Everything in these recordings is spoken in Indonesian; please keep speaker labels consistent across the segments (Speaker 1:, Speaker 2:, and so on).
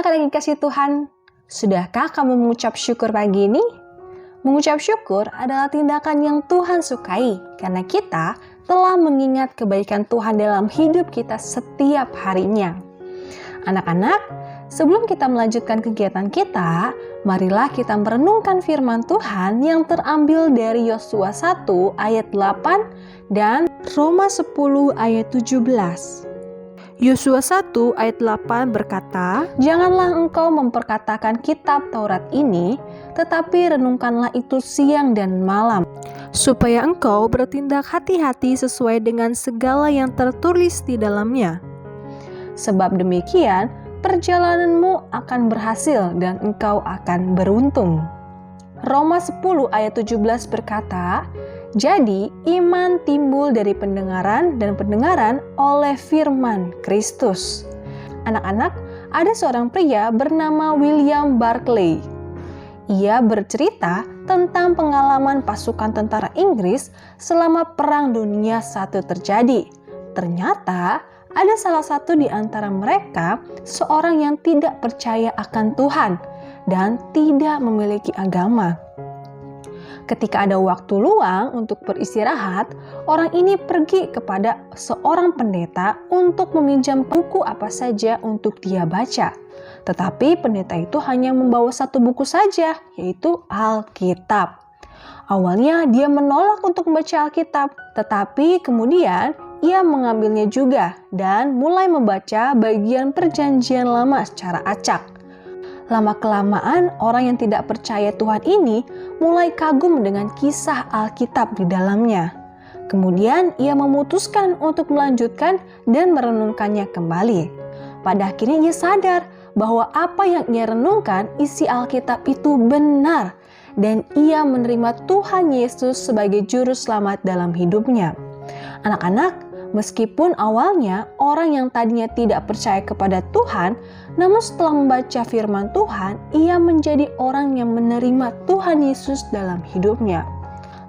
Speaker 1: anak-anak yang dikasihi Tuhan, sudahkah kamu mengucap syukur pagi ini? Mengucap syukur adalah tindakan yang Tuhan sukai karena kita telah mengingat kebaikan Tuhan dalam hidup kita setiap harinya. Anak-anak, sebelum kita melanjutkan kegiatan kita, marilah kita merenungkan firman Tuhan yang terambil dari Yosua 1 ayat 8 dan Roma 10 ayat 17. Yosua 1 ayat 8 berkata, "Janganlah engkau memperkatakan kitab Taurat ini, tetapi renungkanlah itu siang dan malam, supaya engkau bertindak hati-hati sesuai dengan segala yang tertulis di dalamnya. Sebab demikian, perjalananmu akan berhasil dan engkau akan beruntung." Roma 10 ayat 17 berkata, "Jadi iman timbul dari pendengaran dan pendengaran oleh firman Kristus." Anak-anak, ada seorang pria bernama William Barclay. Ia bercerita tentang pengalaman pasukan tentara Inggris selama Perang Dunia I terjadi. Ternyata ada salah satu di antara mereka seorang yang tidak percaya akan Tuhan dan tidak memiliki agama. Ketika ada waktu luang untuk beristirahat, orang ini pergi kepada seorang pendeta untuk meminjam buku apa saja untuk dia baca. Tetapi pendeta itu hanya membawa satu buku saja, yaitu Alkitab. Awalnya dia menolak untuk membaca Alkitab, tetapi kemudian ia mengambilnya juga dan mulai membaca bagian Perjanjian Lama secara acak. Lama-kelamaan, orang yang tidak percaya Tuhan ini mulai kagum dengan kisah Alkitab di dalamnya. Kemudian ia memutuskan untuk melanjutkan dan merenungkannya kembali. Pada akhirnya ia sadar bahwa apa yang ia renungkan isi Alkitab itu benar dan ia menerima Tuhan Yesus sebagai juru selamat dalam hidupnya. Anak-anak, meskipun awalnya orang yang tadinya tidak percaya kepada Tuhan, namun setelah membaca firman Tuhan, ia menjadi orang yang menerima Tuhan Yesus dalam hidupnya.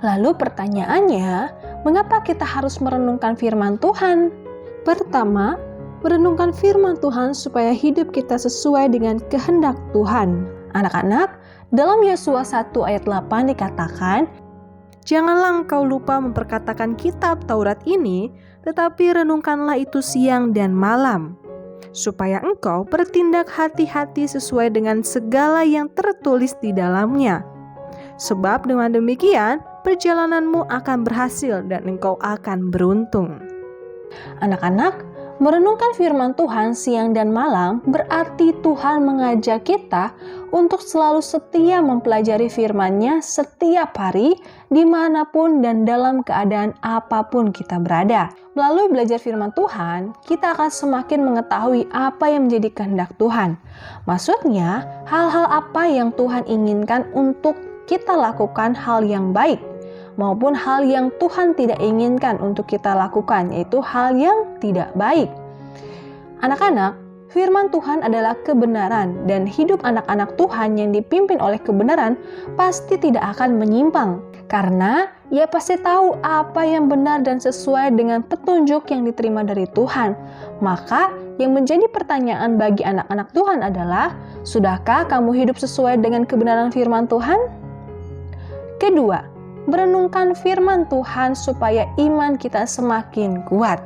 Speaker 1: Lalu pertanyaannya, mengapa kita harus merenungkan firman Tuhan? Pertama, merenungkan firman Tuhan supaya hidup kita sesuai dengan kehendak Tuhan. Anak-anak, dalam Yosua 1 ayat 8 dikatakan, "Janganlah engkau lupa memperkatakan kitab Taurat ini, tetapi renungkanlah itu siang dan malam, supaya engkau bertindak hati-hati sesuai dengan segala yang tertulis di dalamnya. Sebab dengan demikian, perjalananmu akan berhasil dan engkau akan beruntung." Anak-anak, merenungkan firman Tuhan siang dan malam berarti Tuhan mengajak kita untuk selalu setia mempelajari firman-Nya setiap hari, dimanapun dan dalam keadaan apapun kita berada. Melalui belajar firman Tuhan, kita akan semakin mengetahui apa yang menjadi kehendak Tuhan. Maksudnya, hal-hal apa yang Tuhan inginkan untuk kita lakukan hal yang baik, maupun hal yang Tuhan tidak inginkan untuk kita lakukan, yaitu hal yang tidak baik. Anak-anak, firman Tuhan adalah kebenaran dan hidup anak-anak Tuhan yang dipimpin oleh kebenaran pasti tidak akan menyimpang, karena ia pasti tahu apa yang benar dan sesuai dengan petunjuk yang diterima dari Tuhan. Maka yang menjadi pertanyaan bagi anak-anak Tuhan adalah, sudahkah kamu hidup sesuai dengan kebenaran firman Tuhan? Kedua, merenungkan firman Tuhan supaya iman kita semakin kuat.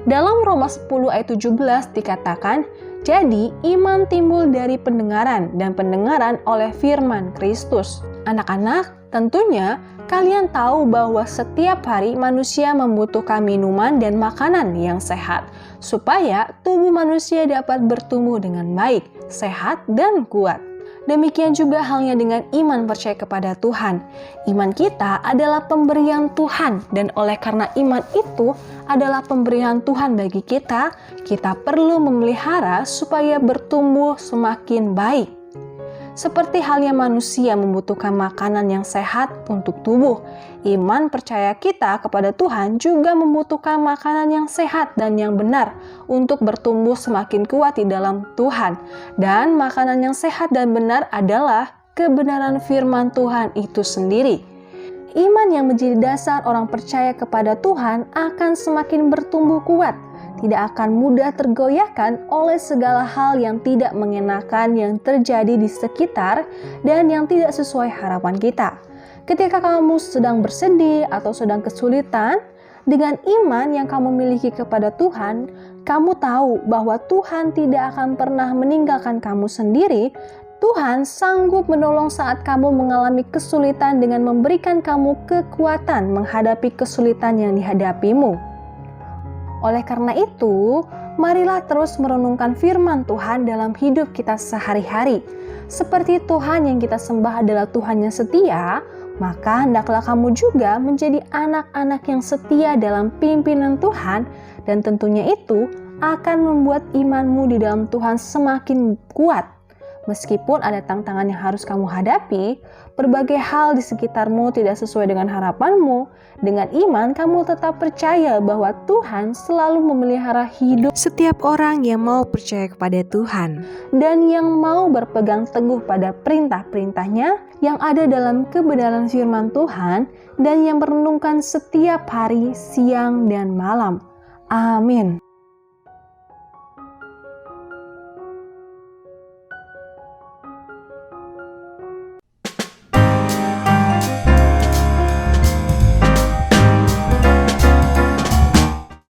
Speaker 1: Dalam Roma 10 ayat 17 dikatakan, "Jadi iman timbul dari pendengaran dan pendengaran oleh firman Kristus." Anak-anak, tentunya kalian tahu bahwa setiap hari manusia membutuhkan minuman dan makanan yang sehat supaya tubuh manusia dapat bertumbuh dengan baik, sehat, dan kuat. Demikian juga halnya dengan iman percaya kepada Tuhan. Iman kita adalah pemberian Tuhan, dan oleh karena iman itu adalah pemberian Tuhan bagi kita, kita perlu memelihara supaya bertumbuh semakin baik. Seperti halnya manusia membutuhkan makanan yang sehat untuk tubuh, iman percaya kita kepada Tuhan juga membutuhkan makanan yang sehat dan yang benar untuk bertumbuh semakin kuat di dalam Tuhan. Dan makanan yang sehat dan benar adalah kebenaran firman Tuhan itu sendiri. Iman yang menjadi dasar orang percaya kepada Tuhan akan semakin bertumbuh kuat tidak akan mudah tergoyahkan oleh segala hal yang tidak mengenakan yang terjadi di sekitar dan yang tidak sesuai harapan kita. Ketika kamu sedang bersedih atau sedang kesulitan, dengan iman yang kamu miliki kepada Tuhan, kamu tahu bahwa Tuhan tidak akan pernah meninggalkan kamu sendiri. Tuhan sanggup menolong saat kamu mengalami kesulitan dengan memberikan kamu kekuatan menghadapi kesulitan yang dihadapimu. Oleh karena itu, marilah terus merenungkan firman Tuhan dalam hidup kita sehari-hari. Seperti Tuhan yang kita sembah adalah Tuhan yang setia, maka hendaklah kamu juga menjadi anak-anak yang setia dalam pimpinan Tuhan, dan tentunya itu akan membuat imanmu di dalam Tuhan semakin kuat. Meskipun ada tantangan yang harus kamu hadapi, berbagai hal di sekitarmu tidak sesuai dengan harapanmu, dengan iman kamu tetap percaya bahwa Tuhan selalu memelihara hidup setiap orang yang mau percaya kepada Tuhan dan yang mau berpegang teguh pada perintah-perintahnya yang ada dalam kebenaran firman Tuhan dan yang merenungkan setiap hari, siang dan malam. Amin.